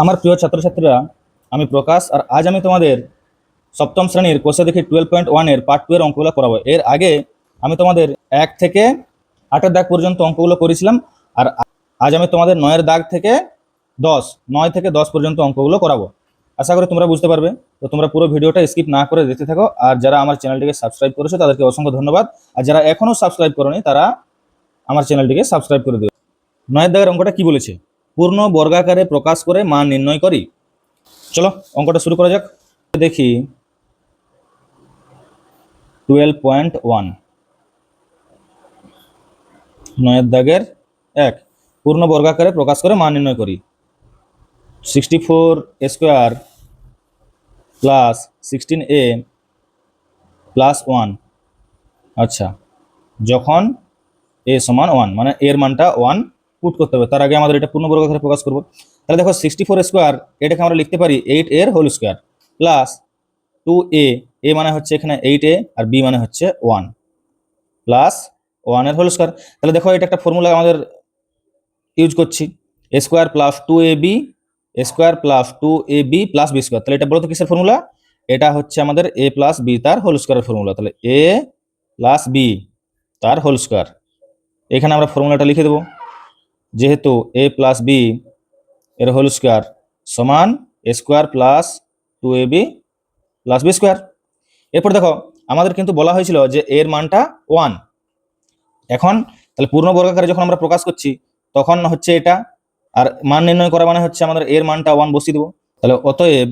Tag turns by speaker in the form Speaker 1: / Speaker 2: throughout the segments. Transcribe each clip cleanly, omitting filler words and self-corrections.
Speaker 1: আমার প্রিয় ছাত্রছাত্রীরা, আমি প্রকাশ। আর আজ আমি তোমাদের সপ্তম শ্রেণীর কোষে দেখি 12.1 পার্ট 2 এর অঙ্কগুলো করাবো। এর আগে আমি তোমাদের 1 থেকে 8 দাগ পর্যন্ত অঙ্কগুলো করেছিলাম। আর আজ আমি তোমাদের 9 দাগ থেকে 9 থেকে 10 পর্যন্ত অঙ্কগুলো করাবো। আশা করি তোমরা বুঝতে পারবে। তো তোমরা পুরো ভিডিওটা স্কিপ না করে দেখতে থাকো। আর যারা আমার চ্যানেলটিকে সাবস্ক্রাইব করেছো তাদেরকে অসংখ্য ধন্যবাদ। আর যারা এখনো সাবস্ক্রাইব করোনি তারা আমার চ্যানেলটিকে সাবস্ক্রাইব করে দিও। 9 দাগের অঙ্কটা কি বলেছে? পূর্ণ বর্গাকারে প্রকাশ করে মান নির্ণয় করি। চলো অঙ্কটা শুরু করা যাক। দেখি 12.1 9 দাগের 1, পূর্ণ বর্গাকারে প্রকাশ করে মান নির্ণয় করি। 64 স্কোয়ার প্লাস 16a প্লাস 1। আচ্ছা, যখন a সমান 1, মানে এর মানটা 1 পুট করতে হবে। তার আগে আমাদের এটা পূর্ণ বর্গাকারে প্রকাশ করব। তাহলে দেখো 64 স্কোয়ার, এটাকে আমরা লিখতে পারি 8 এর whole square plus 2a, a মানে হচ্ছে এখানে 8a আর b মানে হচ্ছে 1 প্লাস 1 এর হোল স্কোয়ার। তাহলে দেখো এটা একটা ফর্মুলা আমাদের ইউজ করছি, a square plus 2ab square plus 2ab plus b square. তাহলে এটা বলতো কিসের ফর্মুলা? এটা হচ্ছে আমাদের a প্লাস b তার হোল স্কোয়ারের ফর্মুলা। তাহলে a প্লাস b তার হোল স্কোয়ার। এখানে আমরা ফর্মুলাটা লিখে দেবো, যেহেতু a প্লাস b এর হোল স্কোয়ার সমান a square plus 2ab plus b square. এরপর দেখো আমাদের কিন্তু বলা হয়েছিল যে এর মানটা 1। এখন তাহলে পূর্ণ বর্গাকারে যখন আমরা প্রকাশ করছি তখন হচ্ছে এটা, আর মান নির্ণয় করা মানে হচ্ছে আমাদের এর মানটা 1 বসিয়ে দেবো। তাহলে অতএব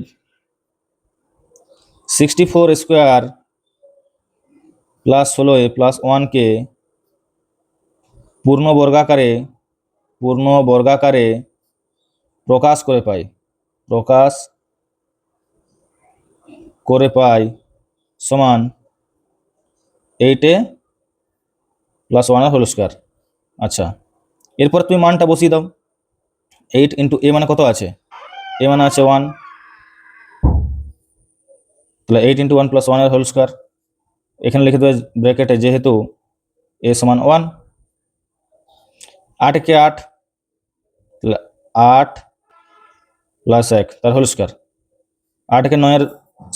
Speaker 1: 64 স্কোয়ার প্লাস 16a প্লাস 1কে পূর্ণ বর্গাকারে প্রকাশ করে পাই সমান 8a প্লাস 1 এর হোল স্কোয়ার। আচ্ছা, এরপর তুমি মানটা বসিয়ে দাও। 8 ইন্টু a মানে কত আছে? a মানে আছে 1, তাহলে 8 ইন্টু 1 প্লাস 1 এর হোল স্কোয়ার। এখানে লিখে দেবে ব্র্যাকেটে, যেহেতু a সমান 1। 8 কে 8, তাহলে 8 প্লাস 1 তার হোল স্কোয়ার। 8 কে 9 এর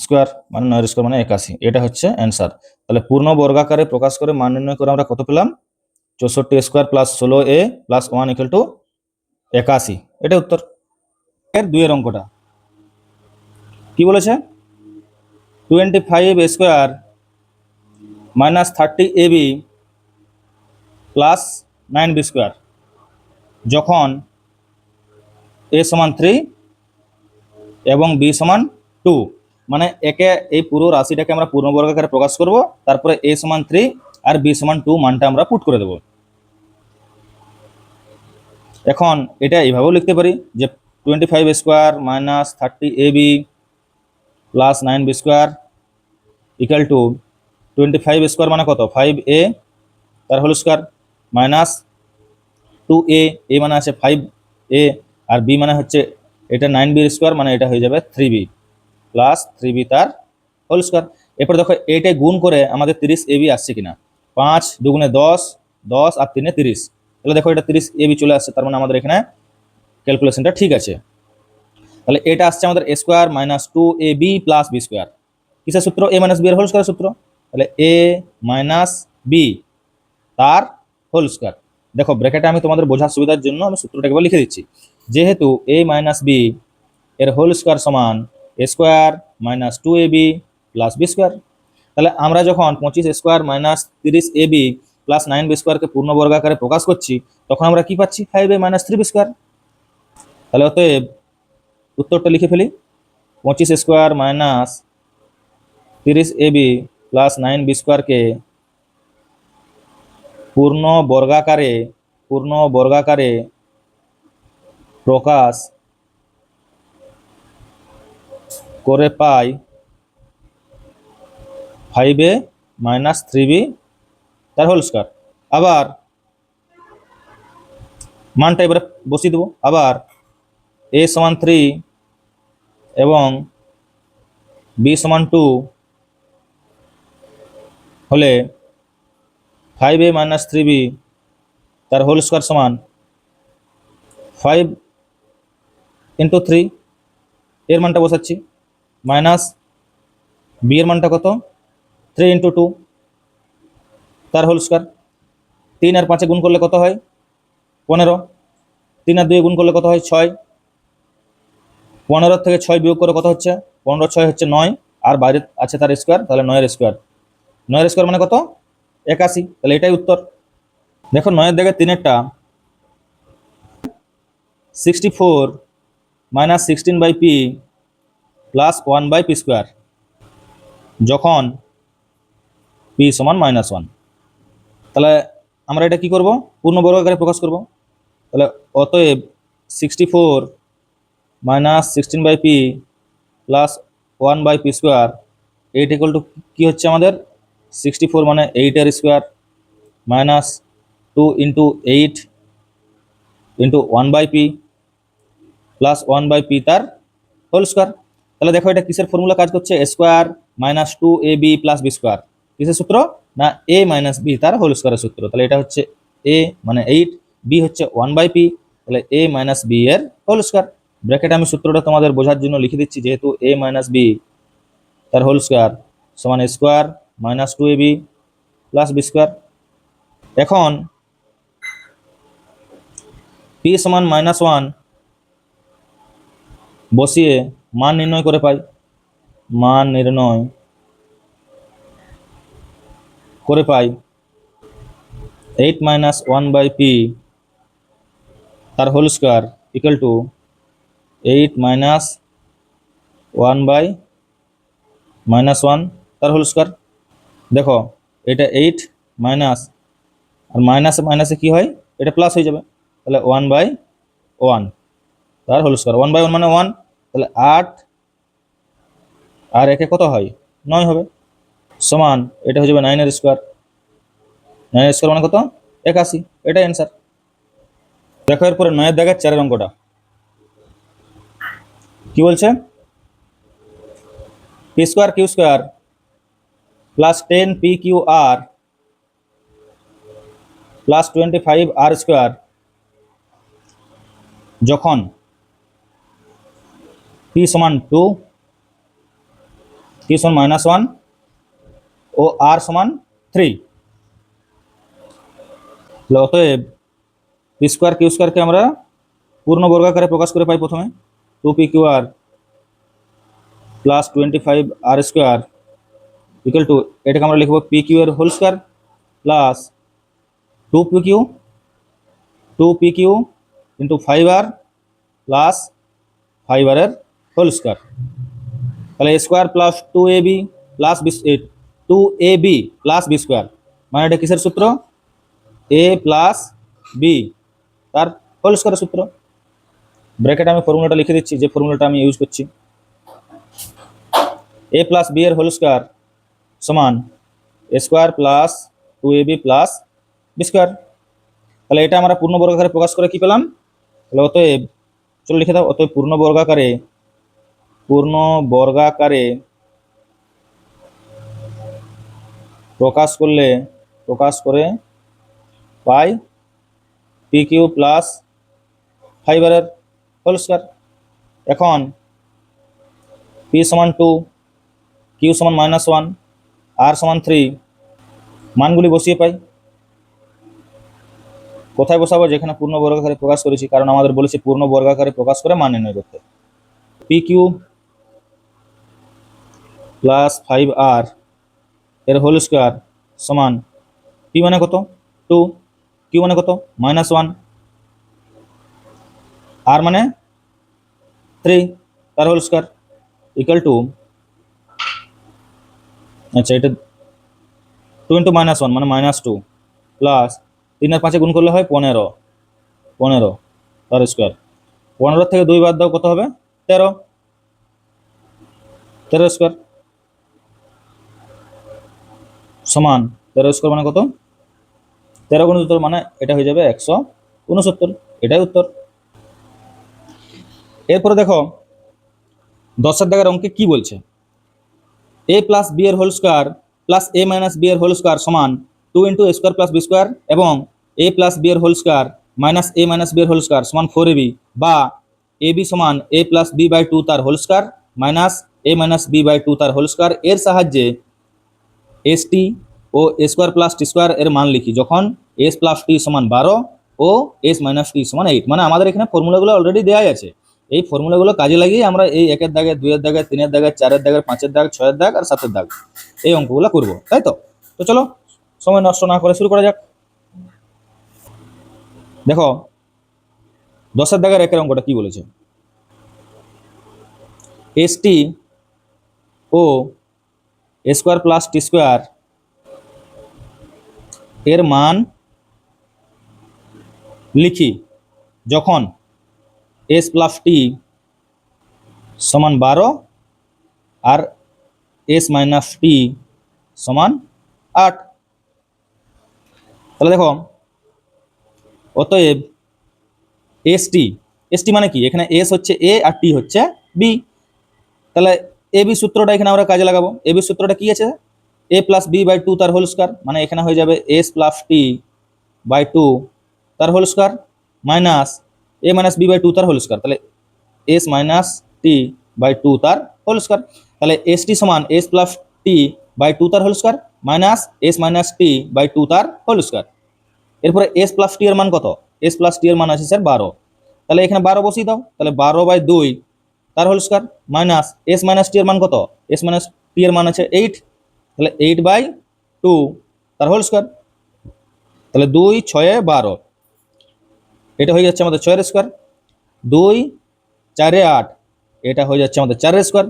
Speaker 1: স্কোয়ার মানে 9 এর স্কোয়ার মানে 81। এটা হচ্ছে অ্যান্সার। তাহলে পূর্ণ বর্গাকারে প্রকাশ করে মান নির্ণয় করে আমরা কত পেলাম? 64 square plus 16a plus 1 equal to 81। এটা উত্তর। এর 2 এর অঙ্কটা কি বলেছে? 25 square minus 30ab plus 9b square যখন a সমান 3 এবং b সমান 2, মানে একে এই পুরো রাশিটাকে আমরা পূর্ণ বর্গাকারে প্রকাশ করব, তারপরে a সমান 3 আর b সমান 2 মানটা আমরা পুট করে দেব। এখন এটা এইভাবেও লিখতে পারি যে 25 square minus 30ab plus 9b square equal two 25 square মানে কত? 5a তার whole square minus 2a, a মানে আছে 5a আর b মানে হচ্ছে এটা 9b স্কোয়ার, মানে এটা হয়ে যাবে 3b প্লাস 3b তার হোল স্কোয়ার। এরপর দেখো এইটা গুণ করে আমাদের 30ab আসছে কিনা। 5 দুগুণে 10, 10 আর 3 30। তাহলে দেখো এটা 30ab চলে আসছে, তার মানে আমাদের এখানে ক্যালকুলেশনটা ঠিক আছে। তাহলে এটা আসছে আমাদের a square minus 2ab plus b square. কিসের সূত্র? a মাইনাস b এর হোল স্কোয়ার সূত্র। তাহলে a মাইনাস b তার হোল স্কোয়ার। দেখো ব্র্যাকেটে আমি তোমাদের বোঝার সুবিধার জন্য আমি সূত্রটা একবার লিখে দিচ্ছি, যেহেতু a মাইনাস b এর হোল স্কোয়ার সমান a square minus 2ab plus b square. তাহলে আমরা যখন 25 square minus 30ab plus 9b স্কোয়ারকে পূর্ণ বর্গাকারে প্রকাশ করছি তখন আমরা কি পাচ্ছি? 5a minus 3b square. তাহলে অতএব উত্তরটা লিখে ফেলি, 25 square minus 30ab plus 9b স্কোয়ারকে পূর্ণ বর্গাকারে প্রকাশ করে পাই 5a মাইনাস 3b তার হোল স্কোয়ার। আবার মানটা এবারে বসিয়ে দেবো। আবার a সমান 3 এবং b সমান 2 হলে 5a মাইনাস 3b তার হোল স্কোয়ার সমান 5 ইন্টু 3 এর মানটা বসাচ্ছি, মাইনাস বি এর মানটা কত 3 × 2 তার হোল স্কোয়ার। 3 আর 5 গুণ করলে কত হয় 15, 3 আর 2 গুণ করলে কত হয় 6, 15 থেকে 6 বিয়োগ করে কত হচ্ছে 15 6 হচ্ছে 9, আর বাইরে আছে তার স্কোয়ার, তাহলে 9 এর স্কোয়ার। 9 এর স্কোয়ার মানে কত 81, তাহলে এটাই উত্তর। দেখো 9 এর জায়গায় 3 এরটা 64 minus 16/p plus 1/p square, যখন p সমান -1। তাহলে আমরা এটা কি করব পূর্ণবর্গ আকারে প্রকাশ করব। তাহলে অতএব 64 minus 16/p plus 1/p square, 8 equal to কী হচ্ছে আমাদের 64 মানে 8 এর square minus 2 × 8 × 1/p plus 1/p তার হোল স্কোয়ার। তাহলে দেখো এটা কিসের ফর্মুলা কাজ করছে, square minus 2ab plus b square, কিসের সূত্র না a মাইনাস বি তার হোল স্কোয়ারের সূত্র। তাহলে এটা হচ্ছে a মানে 8, b হচ্ছে 1/p, তাহলে a মাইনাস বি এর হোল স্কোয়ার। ব্র্যাকেটে আমি সূত্রটা তোমাদের বোঝার জন্য লিখে দিচ্ছি, যেহেতু a মাইনাস বি তার হোল স্কোয়ার সমান square minus 2ab plus b square. এখন p সমান -1 বসিয়ে মান নির্ণয় করে পাই, মান নির্ণয় করে পাই 8 মাইনাস 1/p তার whole square equal to 8 minus 1/-1 তার হোল স্কোয়ার। দেখো এটা 8 মাইনাস, আর মাইনাসে মাইনাসে কী হয় এটা প্লাস হয়ে যাবে, তাহলে 1/1 তার হোল স্কোয়ার। 1/1 মানে 1, তাহলে 8 আর একে কত হয় 9 হবে, সমান এটা হয়ে যাবে 9 এর স্কোয়ার। 9 এর স্কোয়ার মানে কত 81, এটাই অ্যান্সার। দেখো এরপরে 9 এর দাগের 4 এর অঙ্কটা কি বলছে, p square q square plus 10pqr plus 25r square যখন p সমান 2, q সমান -1 ও r সমান 3। অতএব পি স্কোয়ার কিউ স্কোয়ারকে আমরা পূর্ণ বর্গাকারে প্রকাশ করে পাই প্রথমে 2pqr plus 25r square equal two, এটাকে আমরা লিখব pq এর whole square plus 2pq into 5r plus 5r এর হোল স্কোয়ার। তাহলে square plus 2ab plus 2ab plus b square, মানে এটা কিসের সূত্র a প্লাস বি তার হোল স্কোয়ারের সূত্র। ব্র্যাকেটে আমি ফর্মুলাটা লিখে দিচ্ছি, যে ফর্মুলাটা আমি ইউজ করছি, a প্লাস বি এর হোল স্কোয়ার সমান square plus 2ab plus b square. তাহলে এটা আমরা পূর্ণ বর্গাকারে প্রকাশ করে কি পেলাম, তাহলে অতএব চলো লিখে দাও, অতএব পূর্ণ বর্গাকারে প্রকাশ করে পাই pq প্লাস 5r এর হোল স্কোয়ার। এখন p সমান 2, q সমান -1, r সমান 3, মানগুলি বসিয়ে পাই। কোথায় বসাবো, যেখানে পূর্ণ বর্গাকারে প্রকাশ করেছি, কারণ আমাদের বলেছে পূর্ণ বর্গাকারে প্রকাশ করে মান নির্ণয় করতে। pq প্লাস 5r এর হোল স্কোয়ার সমান p মানে কত 2, q মানে কত -1, r মানে 3 তার হোল স্কোয়ার ইকুয়াল টু, আচ্ছা এটা 2 × -1 মানে -2 প্লাস 3 আর 5 গুণ করলে হয় 15 তার স্কোয়ার। 15 থেকে 2 বাদ দাও কত হবে 13 স্কোয়ার সমান 13 স্কোয়ার মানে কত 13 × 2 মানে এটা হয়ে যাবে 169, এটাই উত্তর। এরপরে দেখো 10 এর দাগের অঙ্কে কি বলছে, a প্লাস বি এর whole square plus a minus b এর হোল স্কোয়ার সমান 2 × a square plus b square এবং a প্লাস বি এর whole square minus a minus b এর হোল স্কোয়ার সমান 4ab, বা এ বি সমান a plus b by two তার whole square minus a minus b by two তার whole square এর সাহায্যে এস টি ও a square plus t square এর মান লিখি যখন এস প্লাস টি সমান 12 ও এস মাইনাস টি সমান 8। মানে আমাদের এখানে ফর্মুলাগুলো অলরেডি দেওয়াই আছে, এই ফর্মুলাগুলো কাজে লাগিয়ে আমরা এই 1-এর দাগে 2-এর দাগে 3-এর দাগে 4-এর দাগে 5-এর দাগ 6-এর দাগ আর 7-এর দাগ এই অঙ্কগুলো করবো, তাই তো? তো চলো সময় নষ্ট না করে শুরু করা যাক। দেখো 10-এর দাগের 1-এর অঙ্কটা কি বলেছে, এস টি ও a square plus t square এর মান লিখি যখন এস প্লাস টি সমান 12 আর এস মাইনাস টি সমান 8। তাহলে দেখো অতএব এস টি মানে কি, এখানে এস হচ্ছে এ আর টি হচ্ছে বি, তাহলে এ বি সূত্রটা এখানে আমরা কাজে লাগাবো। এ বি সূত্রটা কি আছে, a plus b by two তার হোল স্কয়ার, মানে এখানে হয়ে যাবে s plus t by two তার whole square minus a minus b by two তার হোল স্কয়ার, তাহলে s minus t by two তার হোল স্কয়ার। তাহলে এস টি সমান s plus t by two তার whole square minus s minus t by two তার whole square. এরপরে s plus t এর মান কত, এস প্লাস টি এর মান আছে স্যার 12, তাহলে এখানে 12 বসিয়ে দাও, তাহলে 12 বাই 2 তার whole square minus s minus t এর মান কত, এস মাইনাস টি এর মান আছে 8, তাহলে 8 বাই 2 তার হোল স্কয়ার, তাহলে 2 6 12, এটা হয়ে যাচ্ছে আমাদের 6 এর স্কয়ার, 2 4 8, এটা হয়ে যাচ্ছে আমাদের 4 এর স্কয়ার,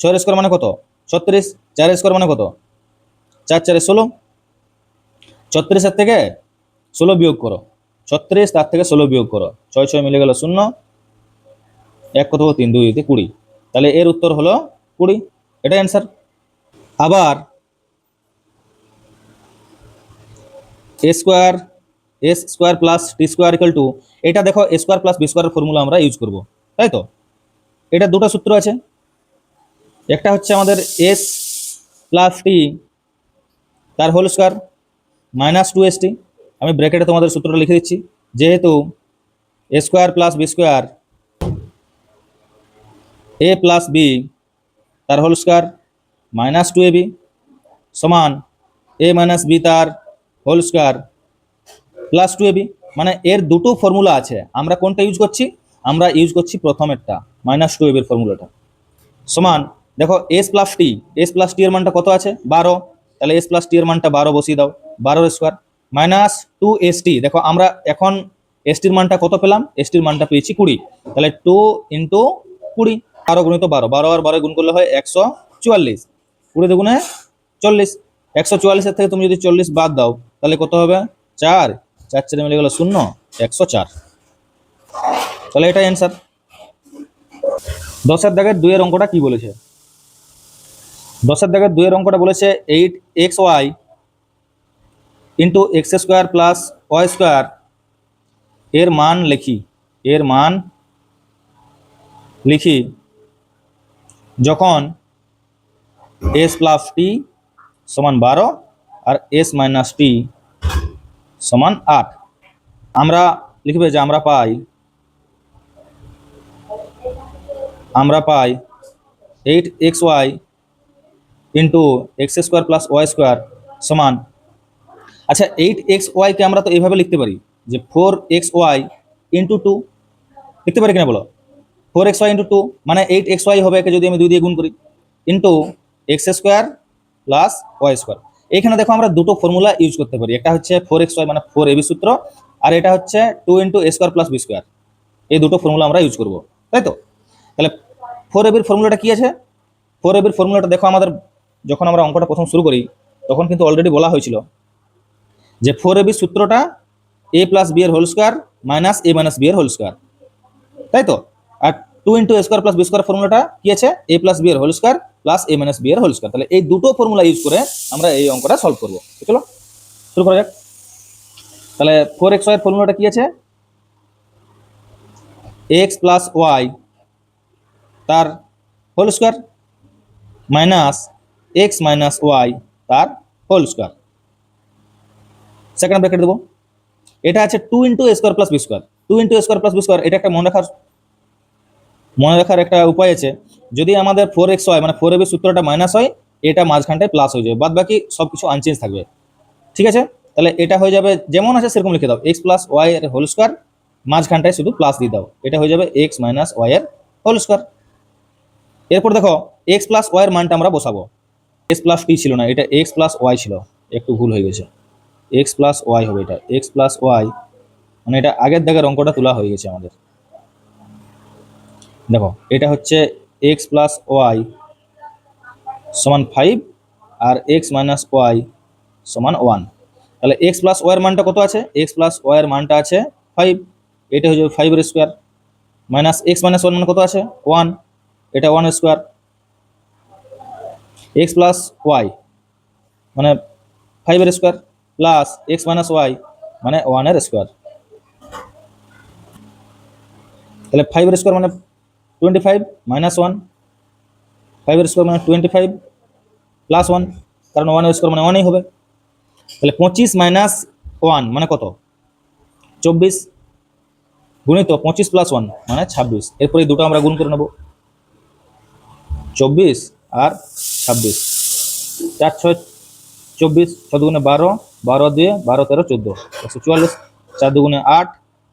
Speaker 1: 6 এর স্কয়ার মানে কত 36, 4 এর স্কয়ার মানে কত 4 4 16, 36 এর থেকে 16 বিয়োগ করো, 36 তার থেকে 16 বিয়োগ করো, 6 6 মিলে গেল 0, 1 কত 3 2 তে 20, তাহলে এর উত্তর হলো 20, এটা অ্যান্সার। আবার a square plus t square equal to, এটা দেখো এ স্কোয়ার প্লাস বি স্কোয়ারের ফর্মুলা আমরা ইউজ করব, তাই তো? এটা দুটো সূত্র আছে, একটা হচ্ছে আমাদের এস প্লাস টি তার হোল স্কোয়ার মাইনাস 2st, আমি ব্র্যাকেটে তোমাদের সূত্রটা লিখে দিচ্ছি, যেহেতু এ স্কোয়ার প্লাস বি স্কোয়ার এ প্লাস বি তার হোল স্কোয়ার মাইনাস 2ab সমান এ মাইনাস বি তার হোল স্কোয়ার প্লাস 2ab, মানে এর দুটো ফর্মুলা আছে, আমরা কোনটা ইউজ করছি, আমরা ইউজ করছি প্রথমেরটা মাইনাস 2ab এর ফর্মুলাটা, সমান দেখো এস প্লাস টি এর মানটা কত আছে 12, তাহলে এস প্লাস টি এর মানটা 12 বসিয়ে দাও, 12 স্কোয়ার মাইনাস 2st, দেখো আমরা এখন এসটির মানটা কত পেলাম, এসটির মানটা পেয়েছি 20, তাহলে 2 ইন্টু 20, 12 গুণিত 12, 12 আর 12 গুণ করলে হয় 144, 20 দুগুণে 40, 144 এর থেকে তুমি যদি 40 বাদ দাও তাহলে কত হবে 4 4 4 মিলে গেল 0, 104, তাহলে এটাই অ্যান্সার। 10-এর দাগের 2 এর অঙ্কটা কি বলেছে, 10-এর দাগের 2 এর অঙ্কটা বলেছে 8xy into x square plus y square এর মান লিখি, এর মান লিখি যখন এস প্লাস টি সমান 12 আর এস মাইনাস টি সমান 8। আমরা লিখবে যে আমরা পাই 8xy into x square plus y square সমান, আচ্ছা 8xy কে আমরা তো এইভাবে লিখতে পারি যে 4xy ইন্টু 2 লিখতে পারি কিনা বলো, 4xy ইন্টু 2 মানে 8xy হবে, একে যদি আমি 2 দিয়ে গুণ করি into x square plus y square. এখানে দেখো আমরা দুটো ফর্মুলা ইউজ করতে পারি, একটা হচ্ছে 4xy মানে 4ab সূত্র, আর এটা হচ্ছে 2 into a square plus b square, এই দুটো ফর্মুলা আমরা ইউজ করব, তাই তো? তাহলে 4ab এর ফর্মুলাটা কি আছে, 4ab এর ফর্মুলাটা দেখো আমাদের যখন আমরা অঙ্কটা প্রথম শুরু করি তখন কিন্তু অলরেডি বলা হয়েছিল যে 4ab সূত্রটা এ প্লাস বি এর whole square minus a minus b এর হোল স্কোয়ার, তাই তো? আর 2 into a square plus b square ফর্মুলাটা কি আছে, এ প্লাস বি এর whole square plus a minus b এর হোল স্কোয়ার, তাহলে এই দুটো ফর্মুলা ইউজ করে আমরা এই অঙ্কটা সলভ করবো। চলো শুরু করা যাক। তাহলে 4xy এর ফর্মুলাটা কি আছে, এক্স প্লাস ওয়াই তার whole square minus x minus y তার হোল স্কোয়ার, সেকেন্ড ব্র্যাকেট দেবো। এটা আছে 2 into a square plus b square, 2 into a square plus b square, এটা একটা মনে রাখার মনে রাখার একটা উপায় আছে, যদি আমাদের 4x হয় মানে 4ab সূত্রটা মাইনাস হয়, এটা মাঝখানটায় প্লাস হয়ে যাবে, বাদ বাকি সব কিছু আনচেঞ্জ থাকবে। ঠিক আছে, তাহলে এটা হয়ে যাবে যেমন আছে সেরকম লিখে দাও, এক্স প্লাস ওয়াই এর হোল স্কোয়ার, মাঝখানটায় শুধু প্লাস দিয়ে দাও, এটা হয়ে যাবে এক্স মাইনাস ওয়াই এর হোল স্কোয়ার। এরপর দেখো এক্স প্লাস ওয়াই এর মানটা আমরা বসাবো। এক্স প্লাস টি ছিল না, এটা এক্স প্লাস ওয়াই ছিল, একটু ভুল হয়ে গেছে, এক্স প্লাস ওয়াই হবে, এটা এক্স প্লাস ওয়াই মানে এটা আগের দাগের অঙ্কটা তোলা হয়ে গেছে আমাদের। দেখো এটা হচ্ছে এক্স প্লাস ওয়াই সমান 5 আর এক্স মাইনাস ওয়াই সমান 1। তাহলে এক্স প্লাস ওয়াই এর মানটা কত আছে, এক্স প্লাস ওয়াই এর মানটা আছে 5, এটা হয়ে যাবে 5 এর square, minus x minus one মানে কত আছে 1, এটা 1 এর স্কোয়ার, এক্স প্লাস ওয়াই মানে 5 এর square plus x minus y মানে 1 এর স্কোয়ার। তাহলে 5 এর স্কোয়ার মানে 25 মাইনাস 1, 5 এর স্কোয়ার মানে 25 প্লাস 1, কারণ 1 এর স্কোয়ার মানে 1ই হবে। তাহলে 25 মাইনাস 1 মানে কত 24, গুণিত 25 প্লাস 1 মানে 26, এরপরে দুটো আমরা গুণ করে নেব, 24 আর 26, 4 6 24, 6 দুগুণে 12, 12 দিয়ে 12 13 14, 144, 4 দুগুণে 8,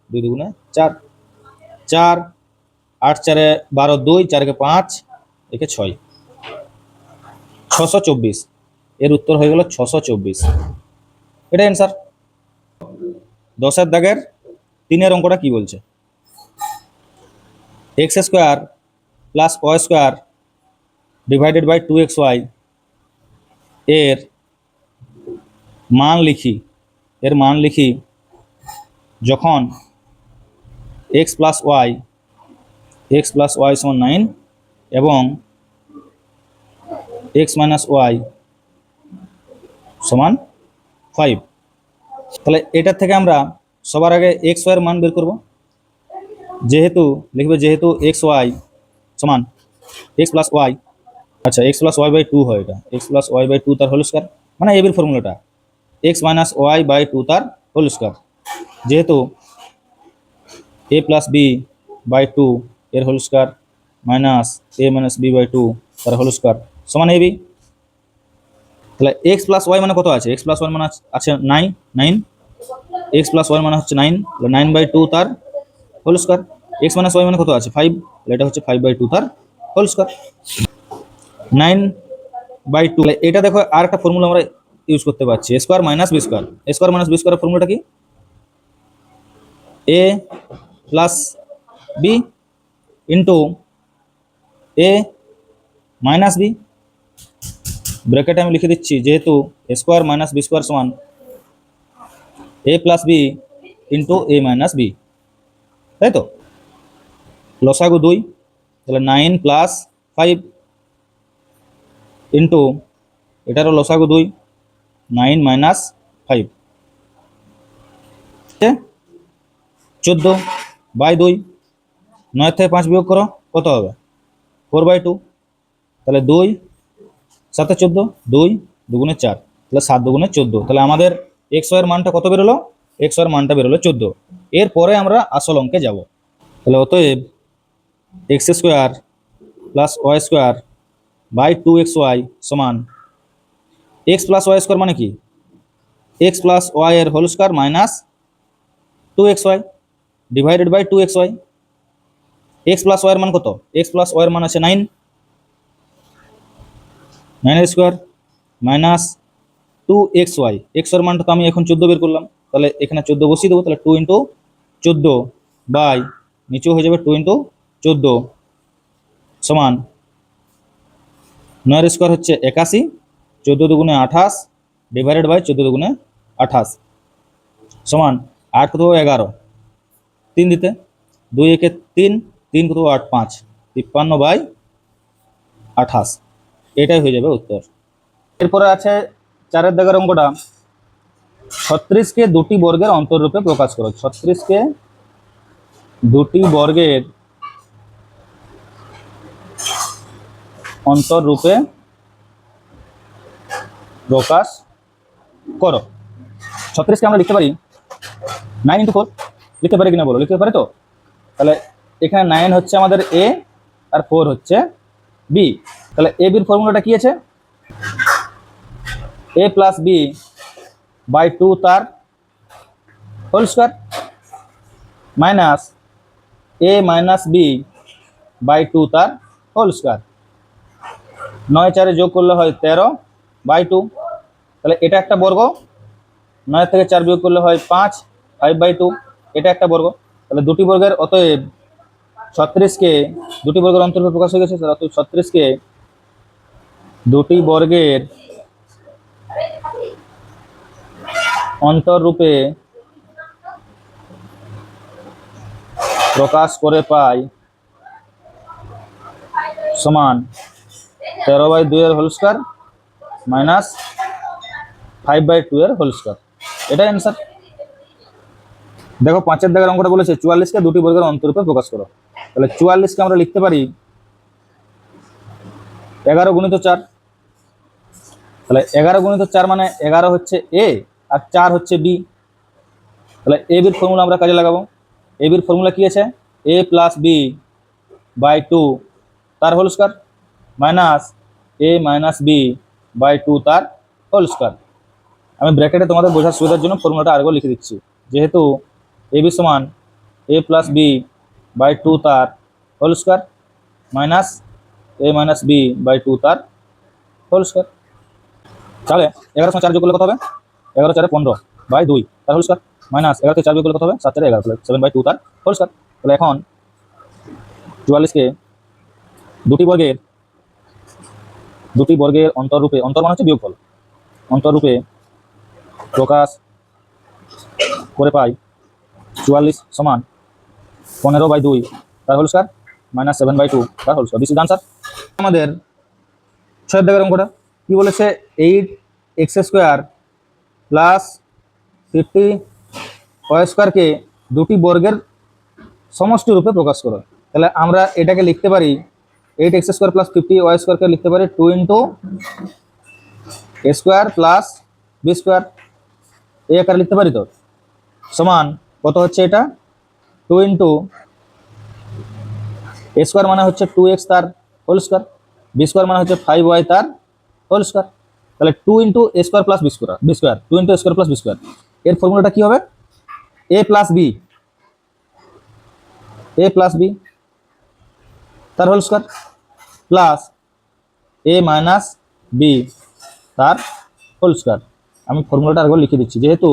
Speaker 1: 2 দুগুণে 4, 4 8 4 12 2, 4 কে 5, একে 6, 624, এর উত্তর হয়ে গেল 624, এটা অ্যান্সার। 10 দাগের 3 অঙ্কটা কি বলছে, x square plus y square divided by 2xy এর মান লিখি, এর মান লিখি যখন এক্স প্লাস ওয়াই সমান 9 এবং এক্স মাইনাস ওয়াই সমান 5। তাহলে এটার থেকে আমরা সবার আগে এক্স ওয়াই এর মান বের করব, যেহেতু লিখবে যেহেতু এক্স ওয়াই সমান এক্স প্লাস ওয়াই, আচ্ছা এক্স প্লাস ওয়াই বাই 2 হয়, এটা এক্স প্লাস ওয়াই বাই 2 তার হোল স্কোয়ার, মানে এবির ফর্মুলাটা এক্স মাইনাস ওয়াই বাই 2 তার হোল স্কোয়ার, যেহেতু এ প্লাস বি বাই 2 এর whole square minus a minus b by 2 তার হোল স্কোয়ার সমান এবি। তাহলে এক্স প্লাস ওয়াই মানে কত আছে, এক্স প্লাস ওয়াই মানে আছে 9, এক্স প্লাস ওয়াই মানে হচ্ছে 9, 9 বাই 2 তার whole square, x minus y মানে কত আছে 5, এটা হচ্ছে 5 বাই 2 তার হোল স্কোয়ার, 9 বাই 2। এটা দেখো আর একটা ফর্মুলা আমরা ইউজ করতে পারছি, এ স্কোয়ার মাইনাস বি স্কোয়ার, এ স্কোয়ার মাইনাস বি স্কোয়ারের ফর্মুলাটা কি, এ প্লাস বি ইন্টু এ মাইনাস বি, ব্র্যাকেটে আমি লিখে দিচ্ছি যেহেতু এ স্কোয়ার মাইনাস বি স্কোয়ার সমান a plus B into A minus B, তাই তো। লসাগু 2, তাহলে 9 প্লাস 5 ইন্টু এটারও লসাগু 2, 9 মাইনাস 5, 14 বাই 2, 9 থেকে 5 বিয়োগ করো কত হবে 4 বাই 2, তাহলে 2 7 14, 2 দুগুণে 4, তাহলে 7 দুগুণে 14, তাহলে আমাদের এক্স ওয়াই এর মানটা কত বেরোলো, এক্স ওয়াই এর মানটা বেরোলো 14। এরপরে আমরা আসল অঙ্কে যাব, তাহলে অতএব x square plus y square by 2xy সমান এক্স প্লাস ওয়াই স্কোয়ার মানে কি, এক্স প্লাস ওয়াই এর whole square minus 2xy divided by 2xy, x plus y এর মান কত, এক্স প্লাস ওয়াই এর মান আছে 9, 9 এর স্কোয়ার মাইনাস 2xy, এক্স এর মানটা তো আমি এখন 14 বের করলাম, তাহলে এখানে 14 বসিয়ে দেবো, তাহলে 2 ইন্টু 14 বাই নিচেও হয়ে যাবে 2 ইন্টু 14 সমান 9 এর স্কোয়ার হচ্ছে 81, 14 দুগুণে 28 ডিভাইডেড বাই 14 দুগুণে 28 সমান 8 কত 11, 3 দিতে 2 একে 3, 3 কত 8 5, 53 বাই 28, এটাই হয়ে যাবে উত্তর। এরপরে আছে 4 দাগের অঙ্কটা, 36কে দুটি বর্গের অন্তররূপে প্রকাশ করো, 36কে দুটি বর্গের অন্তররূপে প্রকাশ করো। 36কে আমরা লিখতে পারি 9 ইন্টু 4, লিখতে পারি কিনা বলো, লিখতে পারি তো। তাহলে এখানে 9 হচ্ছে আমাদের এ আর 4 হচ্ছে বি। তাহলে এ বির ফর্মুলাটা কি আছে? এ প্লাস বি বাই 2 তার whole square minus a minus b by 2 তার হোল স্কোয়ার। 9 4 যোগ করলে হয় 13 বাই 2। তাহলে এটা একটা বর্গ, 9 থেকে 4 বিয়োগ করলে হয় 5/2, এটা একটা বর্গ। তাহলে দুটি বর্গের অতএব 36কে দুটি বর্গের অন্তর্ভুক্ত প্রকাশ হয়ে গেছে। তাহলে অতএব 36কে দুটি বর্গের অন্তররূপে প্রকাশ করে পাই সমান 13/2 এর হোল স্কোয়ার মাইনাস 5/2 এর হোল স্কোয়ার। এটাই অ্যান্সার। দেখো 5 এর দাগের অঙ্কটা বলেছে 44কে দুটি বর্গের অন্তররূপে প্রকাশ করো। তাহলে 44কে আমরা লিখতে পারি 11 গুণিত 4। তাহলে 11 গুণিত 4 মানে 11 হচ্ছে এ আর 4 হচ্ছে বি। তাহলে এ বির ফর্মুলা আমরা কাজে লাগাবো। এ বির ফর্মুলা কি আছে? এ প্লাস বি বাই 2 তার whole square minus a minus b by 2 তার হোল স্কোয়ার। আমি ব্র্যাকেটে তোমাদের বোঝার সুবিধার জন্য ফর্মুলাটা আরেকবার লিখে দিচ্ছি। যেহেতু এ বি সমান এ প্লাস বি বাই 2 তার whole square minus a minus b by 2 তার হোল স্কোয়ার। তাহলে 11 সঙ্গে 4 যোগ করলে কত হবে? 11 4 15 বাই 2 তার হোল স্কোয়ার মাইনাস 11 থেকে 4 যোগ করলে কত হবে? 7 4 11, তাহলে 7/2 তার হোল স্কোয়ার। তাহলে এখন 44কে দুটি বর্গের অন্তররূপে, অন্তর মানে হচ্ছে বিয়োগফল, অন্তররূপে প্রকাশ করে পাই 44 সমান 15/2 তার হোল স্কোয়ার মাইনাস 7/2 তার whole square. This is answer. আমাদের 6 দাগের অঙ্কটা কি বলেছে? 8x² প্লাস 50y² কে দুটি বর্গের সমষ্টি রূপে প্রকাশ করো। তাহলে আমরা এটাকে লিখতে পারি 8x² প্লাস 50y² কে লিখতে পারি 2 into a square plus b square, এই আকারে লিখতে পারি। তো সমান কত হচ্ছে এটা? 2 ইন্টু a স্কোয়ার মানে হচ্ছে 2x তার হোল স্কোয়ার, বি স্কোয়ার মানে হচ্ছে 5y তার হোল স্কোয়ার। তাহলে 2 into a square plus b square 2 into a square plus b square. এর ফর্মুলাটা কি হবে? a প্লাস বি তার whole square plus a minus b তার হোল স্কোয়ার। আমি ফর্মুলাটা আরেকবার লিখে দিচ্ছি। যেহেতু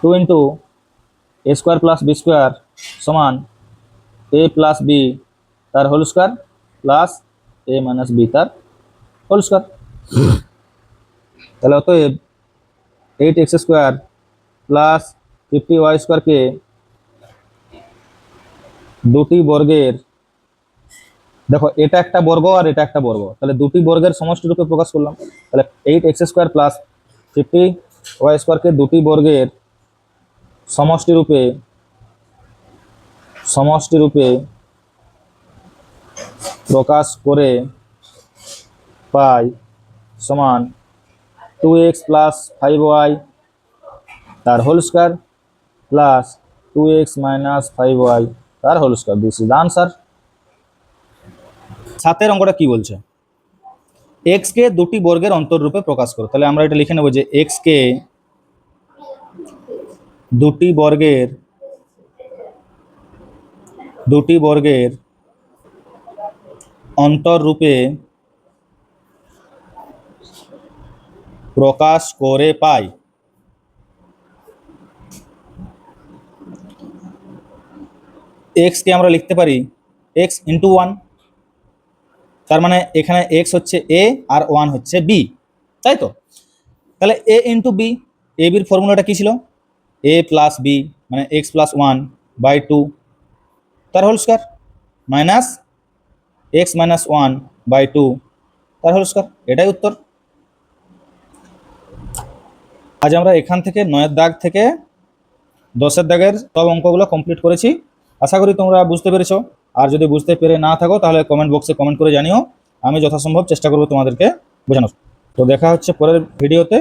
Speaker 1: 2 into a square plus b square সমান এ প্লাস বি তার whole square plus a minus b তার হোল স্কোয়ার। তাহলে অতএব 8x² প্লাস 50y² কে দুটি বর্গের, দেখো এটা একটা বর্গ আর এটা একটা বর্গ, তাহলে দুটি বর্গের সমষ্টি রূপে প্রকাশ করলাম। তাহলে 8x² প্লাস 50y² কে দুটি বর্গের সমষ্টি রূপে প্রকাশ করে পাই সমান 2x প্লাস 5y তার whole square plus 2x minus 5y তার whole square. This is the answer. 7 অঙ্কটা কি বলছে? x কে দুটি বর্গের অন্তররূপে প্রকাশ করো। তাহলে আমরা এটা লিখে নেব যে x কে দুটি বর্গের অন্তররূপে প্রকাশ করে পাই। x কে আমরা লিখতে পারি x ইন্টু 1, তার মানে এখানে x হচ্ছে a আর 1 হচ্ছে b, তাই তো? তাহলে a ইন্টু বি, এ বির ফর্মুলাটা কি ছিল? a প্লাস বি মানে x প্লাস 1/2 তার whole square minus x minus 1/2 তার হোল স্কোয়ার। এটাই উত্তর। আজ আমরা এখান থেকে 9 দাগ থেকে 10 দাগের সব অঙ্কগুলো কমপ্লিট করেছি। আশা করি তোমরা বুঝতে পেরেছো। আর যদি বুঝতে পেরে না থাকো তাহলে কমেন্ট বক্সে কমেন্ট করে জানিও, আমি যথাসম্ভব চেষ্টা করব তোমাদেরকে বোঝানোর। তো দেখা হচ্ছে পরের ভিডিওতে।